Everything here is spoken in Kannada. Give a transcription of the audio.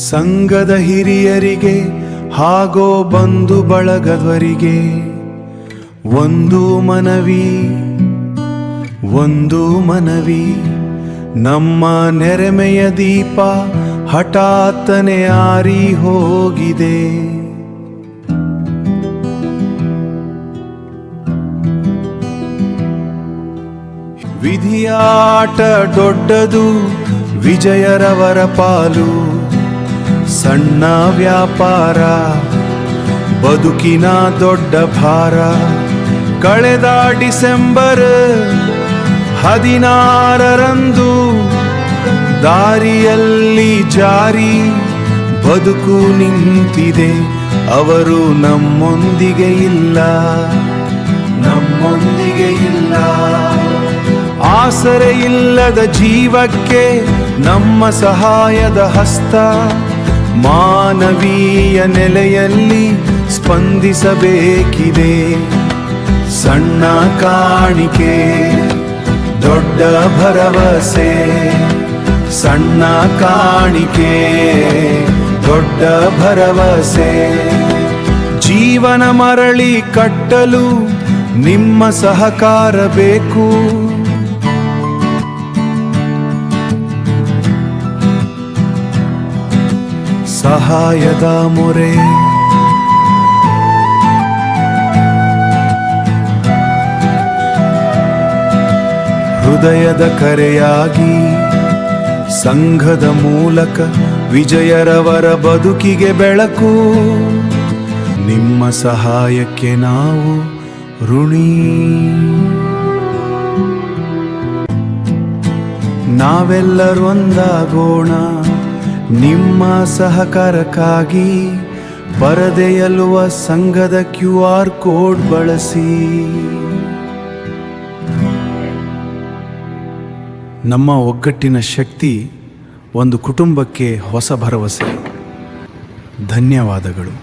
ಸಂಘದ ಹಿರಿಯರಿಗೆ ಹಾಗೋ ಬಂಧು ಬಳಗದವರಿಗೆ ಒಂದು ಮನವಿ, ನಮ್ಮ ನೆರೆಮೆಯ ದೀಪ ಹಠಾತ್ತನೆ ಆರಿ ಹೋಗಿದೆ. ವಿಧಿಯಾಟ ದೊಡ್ಡದು, ವಿಜಯರವರ ಪಾಲು. ಸಣ್ಣ ವ್ಯಾಪಾರ ಬದುಕಿನ ದೊಡ್ಡ ಭಾರ. ಕಳೆದ ಡಿಸೆಂಬರ್ 16ರಂದು ದಾರಿಯಲ್ಲಿ ಜಾರಿ ಬದುಕು ನಿಂತಿದೆ. ಅವರು ನಮ್ಮೊಂದಿಗೆ ಇಲ್ಲ. ಆಸರೆ ಇಲ್ಲದ ಜೀವಕ್ಕೆ ನಮ್ಮ ಸಹಾಯದ ಹಸ್ತ. ಮಾನವೀಯ ನೆಲೆಯಲ್ಲಿ ಸ್ಪಂದಿಸಬೇಕಿದೆ. ಸಣ್ಣ ಕಾಣಿಕೆ ದೊಡ್ಡ ಭರವಸೆ. ಸಣ್ಣ ಕಾಣಿಕೆ ದೊಡ್ಡ ಭರವಸೆ. ಜೀವನ ಮರಳಿ ಕಟ್ಟಲು ನಿಮ್ಮ ಸಹಕಾರ ಬೇಕು. ಸಹಾಯದ ಮೊರೆ ಹೃದಯದ ಕರೆಯಾಗಿ ಸಂಘದ ಮೂಲಕ ವಿಜಯರವರ ಬದುಕಿಗೆ ಬೆಳಕು. ನಿಮ್ಮ ಸಹಾಯಕ್ಕೆ ನಾವು ಋಣಿ. ನಾವೆಲ್ಲರೂ ಒಂದಾಗೋಣ ನಿಮ್ಮ ಸಹಕಾರಕ್ಕಾಗಿ. ಪರದೆಯಲ್ಲುವ ಸಂಘದ QR ಕೋಡ್ ಬಳಸಿ. ನಮ್ಮ ಒಗ್ಗಟ್ಟಿನ ಶಕ್ತಿ ಒಂದು ಕುಟುಂಬಕ್ಕೆ ಹೊಸ ಭರವಸೆ. ಧನ್ಯವಾದಗಳು.